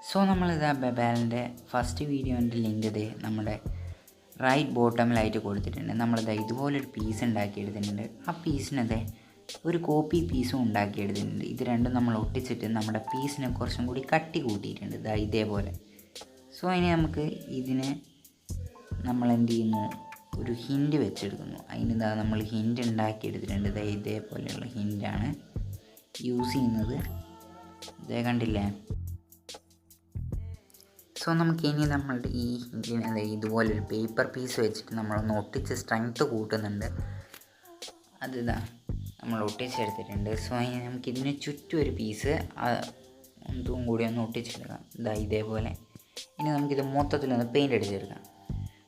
So നമ്മളിതാ ബബാലിൻ്റെ first വീഡിയോൻ്റെ link ഇത് നമ്മുടെ റൈറ്റ് ബോട്ടമിലായിട്ട് കൊടുത്തിട്ടുണ്ട്. നമ്മളിതാ ഇതുപോലൊരു പീസ് ഉണ്ടാക്കിയെടുത്തിട്ടുണ്ട്. ആ പീസിനത് ഒരു കോപ്പി പീസും ഉണ്ടാക്കിയെടുത്തിട്ടുണ്ട്. ഇത് രണ്ടും നമ്മൾ ഒട്ടിച്ചിട്ട് നമ്മുടെ പീസിനെ കുറച്ചും കൂടി കട്ടി കൂട്ടിയിട്ടുണ്ട് ഇതാ ഇതേപോലെ. സോ ഇനി നമുക്ക് ഇതിനെ നമ്മൾ എന്ത് ചെയ്യുന്നു, ഒരു ഹിൻഡ് വെച്ചെടുക്കുന്നു. അതിനിതാ നമ്മൾ ഹിൻഡ് ഉണ്ടാക്കിയെടുത്തിട്ടുണ്ട്. ഇതാ ഇതേപോലെയുള്ള ഹിൻഡാണ് യൂസ് ചെയ്യുന്നത്. ഇതേ കണ്ടില്ലേ. സോ നമുക്ക് ഇനി നമ്മളുടെ ഈ ഹിൻഡിനെ ഇതുപോലൊരു പേപ്പർ പീസ് വെച്ചിട്ട് നമ്മളൊന്ന് ഒട്ടിച്ച് സ്ട്രെങ്ത്ത് കൂട്ടുന്നുണ്ട്. അതിതാ നമ്മൾ ഒട്ടിച്ചെടുത്തിട്ടുണ്ട്. സോ ഇനി നമുക്കിതിന് ചുറ്റും ഒരു പീസ് ഒന്നും കൂടി ഒന്ന് ഒട്ടിച്ചെടുക്കാം. ഇതാ ഇതേപോലെ. ഇനി നമുക്കിത് മൊത്തത്തിലൊന്ന് പെയിൻ്റ് അടിച്ചെടുക്കാം.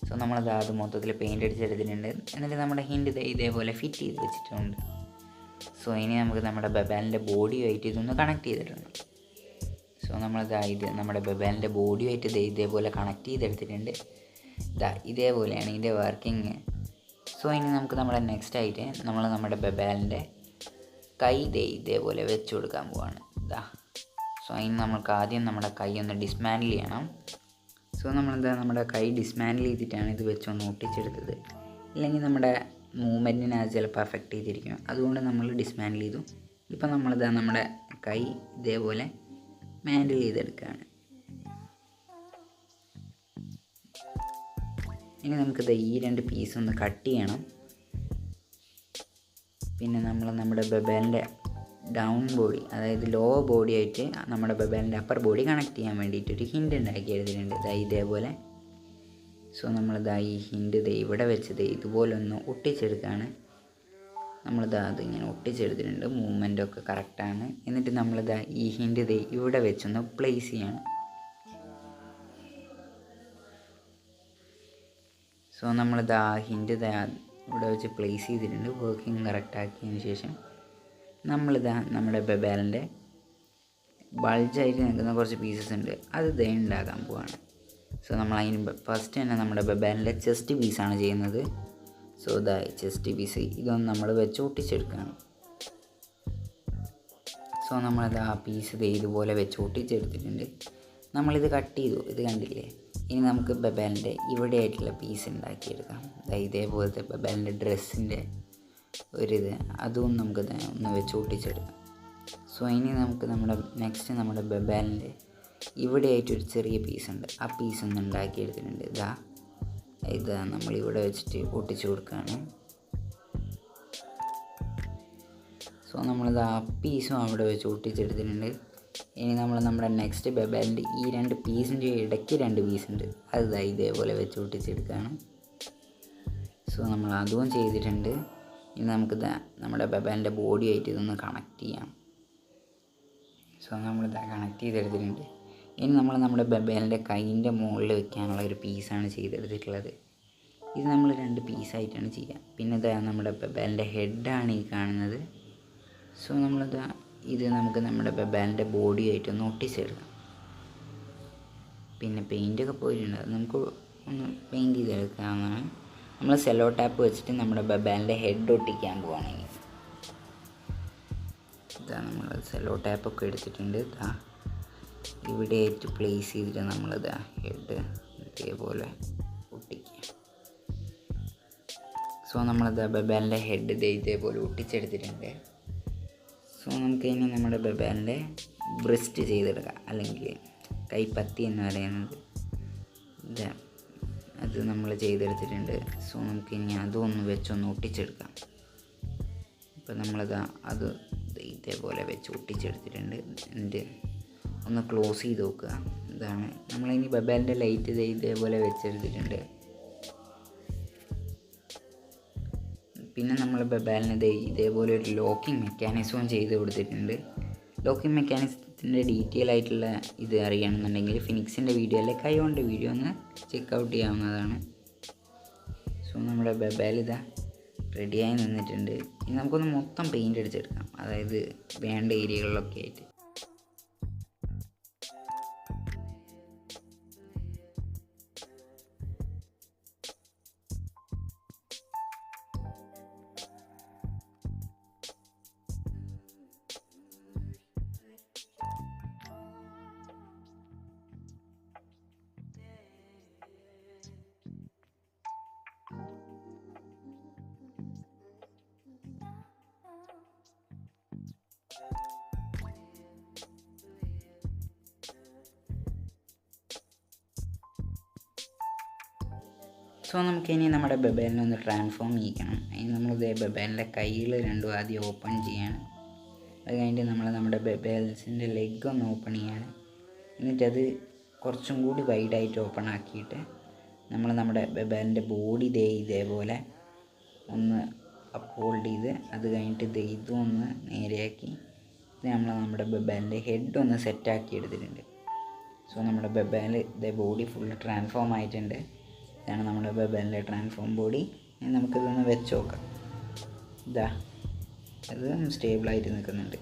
സോ നമ്മളിതാ അത് മൊത്തത്തിൽ പെയിൻ്റ് അടിച്ചെടുത്തിട്ടുണ്ട്. എന്നിട്ട് നമ്മുടെ ഹിൻഡ് ഇതേപോലെ ഫിറ്റ് ചെയ്ത് വെച്ചിട്ടുണ്ട്. സോ ഇനി നമുക്ക് നമ്മുടെ ബബാലിൻ്റെ ബോഡിയുമായിട്ട് ഇതൊന്ന് കണക്ട് ചെയ്തിട്ടുണ്ട്. സോ നമ്മളിതാ ഇത് നമ്മുടെ ബബാലിൻ്റെ ബോഡിയുമായിട്ട് ഇതേപോലെ കണക്ട് ചെയ്തെടുത്തിട്ടുണ്ട്. ഇതാ ഇതേപോലെയാണ് ഇതിൻ്റെ വർക്കിങ്. സോ ഇനി നമുക്ക് നമ്മുടെ നെക്സ്റ്റ് ആയിട്ട് നമ്മുടെ ബബാലിൻ്റെ കൈ ഇതേപോലെ വെച്ച് കൊടുക്കാൻ പോവാണ്. ഇതാ സോ ഇനി നമുക്ക് ആദ്യം നമ്മുടെ കൈ ഒന്ന് ഡിസ്മാൻഡിൽ ചെയ്യണം. സോ നമ്മളിതാ നമ്മുടെ കൈ ഡിസ്മാൻഡിൽ ചെയ്തിട്ടാണ് ഇത് വെച്ചൊന്ന് ഒട്ടിച്ചെടുത്തത്. ഇല്ലെങ്കിൽ നമ്മുടെ മൂവ്മെൻറ്റിനെ അത് ചിലപ്പോൾ അഫക്റ്റ് ചെയ്തിരിക്കും. അതുകൊണ്ട് നമ്മൾ ഡിസ്മാൻഡിൽ ചെയ്തു. ഇപ്പം നമ്മളിതാ നമ്മുടെ കൈ ഇതേപോലെ മാൻഡിൽ ചെയ്തെടുക്കുകയാണ്. ഇനി നമുക്കിത് ഈ രണ്ട് പീസ് ഒന്ന് കട്ട് ചെയ്യണം. പിന്നെ നമ്മൾ നമ്മുടെ ബബാലിൻ്റെ ഡൗൺ ബോഡി, അതായത് ലോ ബോഡി ആയിട്ട് നമ്മുടെ ബബാലിൻ്റെ അപ്പർ ബോഡി കണക്ട് ചെയ്യാൻ വേണ്ടിയിട്ടൊരു ഹിൻഡ് ഉണ്ടാക്കി എടുത്തിട്ടുണ്ട്. ഇതാ ഇതേപോലെ. സോ നമ്മളിതാ ഈ ഹിൻഡ് ഇവിടെ വെച്ചത് ഇതുപോലെ ഒന്ന് ഒട്ടിച്ചെടുക്കുകയാണ്. നമ്മളിതാ അതിങ്ങനെ ഒട്ടിച്ചെടുത്തിട്ടുണ്ട്. മൂവ്മെൻറ്റൊക്കെ കറക്റ്റാണ്. എന്നിട്ട് നമ്മളിതാ ഈ ഹിൻഡ് ഇവിടെ വെച്ചൊന്ന് പ്ലേസ് ചെയ്യണം. സോ നമ്മളിതാ ഹിൻഡ് ഇവിടെ വെച്ച് പ്ലേസ് ചെയ്തിട്ടുണ്ട്. വർക്കിംഗ് കറക്റ്റ് ആക്കിയതിന് ശേഷം നമ്മളിതാ നമ്മുടെ ബബാലിൻ്റെ ബൾജായിട്ട് നിൽക്കുന്ന കുറച്ച് പീസസ് ഉണ്ട്, അത് ഉണ്ടാക്കാൻ പോവാണ്. സോ നമ്മളതിന് ഫസ്റ്റ് തന്നെ നമ്മുടെ ബബാലിൻ്റെ ചെസ്റ്റ് പീസാണ് ചെയ്യുന്നത്. സോ ഇതാ ചെസ്റ്റ് പീസ് ഇതൊന്ന് നമ്മൾ വെച്ച് ഒട്ടിച്ചെടുക്കുകയാണ്. സോ നമ്മളത് ആ പീസ് ഇതുപോലെ വെച്ച് ഒട്ടിച്ചെടുത്തിട്ടുണ്ട്. നമ്മളിത് കട്ട് ചെയ്തു, ഇത് കണ്ടില്ലേ. ഇനി നമുക്ക് ബബാലിൻ്റെ ഇവിടെ ആയിട്ടുള്ള പീസ് ഉണ്ടാക്കിയെടുക്കാം. ഇതേപോലത്തെ ബബാലിൻ്റെ ഡ്രസ്സിൻ്റെ ഒരിത് അതും നമുക്ക് ഒന്ന് വെച്ച് ഒട്ടിച്ചെടുക്കാം. സോ ഇനി നമുക്ക് നെക്സ്റ്റ് നമ്മുടെ ബബാലിൻ്റെ ഇവിടെ ആയിട്ടൊരു ചെറിയ പീസുണ്ട്, ആ പീസ് ഒന്ന് ഉണ്ടാക്കിയെടുത്തിട്ടുണ്ട്. ഇതാ നമ്മളിവിടെ വെച്ചിട്ട് ഒട്ടിച്ചു കൊടുക്കുകയാണ്. സോ നമ്മളിത് ആ പീസും അവിടെ വെച്ച് ഒട്ടിച്ചെടുത്തിട്ടുണ്ട്. ഇനി നമ്മുടെ നെക്സ്റ്റ് ബബാലിൻ്റെ ഈ രണ്ട് പീസിൻ്റെ ഇടയ്ക്ക് രണ്ട് പീസുണ്ട്, അത് ഇതേപോലെ വെച്ച് ഒട്ടിച്ചെടുക്കുകയാണ്. സോ നമ്മൾ അതും ചെയ്തിട്ടുണ്ട്. ഇനി നമുക്കിത് നമ്മുടെ ബബാലിൻ്റെ ബോഡി ആയിട്ട് ഇതൊന്ന് കണക്ട് ചെയ്യാം. സോ നമ്മളിത് കണക്ട് ചെയ്തെടുത്തിട്ടുണ്ട്. ഇനി നമ്മുടെ ബബാലിൻ്റെ കൈയിൻ്റെ മുകളിൽ വെക്കാനുള്ള ഒരു പീസാണ് ചെയ്തെടുത്തിട്ടുള്ളത്. ഇത് നമ്മൾ രണ്ട് പീസായിട്ടാണ് ചെയ്യുക. പിന്നെ നമ്മുടെ ബബാലിൻ്റെ ഹെഡാണ് ഈ കാണുന്നത്. സോ ഇത് നമുക്ക് നമ്മുടെ ബബാലിൻ്റെ ബോഡിയായിട്ടൊന്ന് ഒട്ടിച്ചെടുക്കാം. പിന്നെ പെയിൻറ്റൊക്കെ പോയിട്ടുണ്ട്, അത് നമുക്ക് ഒന്ന് പെയിൻറ്റ് ചെയ്തെടുക്കാവുന്നതാണ്. നമ്മൾ സെല്ലോ ടാപ്പ് വെച്ചിട്ട് നമ്മുടെ ബബാലിൻ്റെ ഹെഡ് ഒട്ടിക്കാൻ പോവുകയാണെങ്കിൽ നമ്മൾ സെല്ലോ ടാപ്പൊക്കെ എടുത്തിട്ടുണ്ട്. ഇവിടെ ആയിട്ട് പ്ലേസ് ചെയ്തിട്ട് ഹെഡ് ഇതേപോലെ ഒട്ടിക്കുക. സോ ബബാലിൻ്റെ ഹെഡ് ഇതേപോലെ ഒട്ടിച്ചെടുത്തിട്ടുണ്ട്. സോ നമുക്ക് ഇനി നമ്മുടെ ബബാലിൻ്റെ ബ്രസ്റ്റ് ചെയ്തെടുക്കാം, അല്ലെങ്കിൽ കൈപ്പത്തി എന്ന് പറയുന്നത് അത് നമ്മൾ ചെയ്തെടുത്തിട്ടുണ്ട്. സോ നമുക്കിനി അതൊന്ന് വെച്ചൊന്ന് ഒട്ടിച്ചെടുക്കാം. അപ്പോൾ അത് ഇതേപോലെ വെച്ച് ഒട്ടിച്ചെടുത്തിട്ടുണ്ട്. എന്നിട്ട് ഒന്ന് ക്ലോസ് ചെയ്ത് നോക്കുക. ഇതാണ് നമ്മളിനി ബബാലിൻ്റെ ലൈറ്റ് ഇതേപോലെ വെച്ചെടുത്തിട്ടുണ്ട്. പിന്നെ നമ്മൾ ബബാലിന് ഇതേപോലെ ഒരു ലോക്കിംഗ് മെക്കാനിസവും ചെയ്ത് കൊടുത്തിട്ടുണ്ട്. ലോക്കിംഗ് മെക്കാനിസത്തിൻ്റെ ഡീറ്റെയിൽ ആയിട്ടുള്ള ഇത് അറിയണമെന്നുണ്ടെങ്കിൽ ഫിനിക്സിൻ്റെ വീഡിയോ അല്ലെ കൈകൊണ്ട് വീഡിയോ ഒന്ന് ചെക്കൗട്ട് ചെയ്യാവുന്നതാണ്. സോ നമ്മുടെ ബബാൽ റെഡിയായി നിന്നിട്ടുണ്ട്. ഇനി നമുക്കൊന്ന് മൊത്തം പെയിൻ്റ് അടിച്ചെടുക്കാം, അതായത് വേണ്ട ഏരിയകളിലൊക്കെ ആയിട്ട്. സോ നമുക്കിനി നമ്മുടെ ബബേലിനെ ഒന്ന് ട്രാൻസ്ഫോം ചെയ്യിക്കണം. അതിന് നമ്മൾ ഇതേ ബബേലിൻ്റെ കൈകൾ രണ്ടും ആദ്യം ഓപ്പൺ ചെയ്യാണ്. അത് കഴിഞ്ഞിട്ട് നമ്മൾ നമ്മുടെ ബബേൽസിൻ്റെ ലെഗ് ഒന്ന് ഓപ്പൺ ചെയ്യാണ്. എന്നിട്ടത് കുറച്ചും കൂടി വൈഡായിട്ട് ഓപ്പൺ ആക്കിയിട്ട് നമ്മൾ നമ്മുടെ ബബേലിൻ്റെ ബോഡി ഇതേപോലെ ഒന്ന് അപ്ഹോൾഡ് ചെയ്ത് അത് കഴിഞ്ഞിട്ട് ഇതും ഒന്ന് നേരെയാക്കി ഇത് നമ്മുടെ ബബേലിൻ്റെ ഹെഡ് ഒന്ന് സെറ്റാക്കി എടുത്തിട്ടുണ്ട്. സോ നമ്മുടെ ബബേൽ ബോഡി ഫുൾ ട്രാൻസ്ഫോം ആയിട്ടുണ്ട്. ഇതാണ് നമ്മുടെ ബബേലിൻ്റെ ട്രാൻസ്ഫോം ബോഡി. നമുക്കിതൊന്ന് വെച്ച് നോക്കാം. അത് സ്റ്റേബിളായിട്ട് നിൽക്കുന്നുണ്ട്.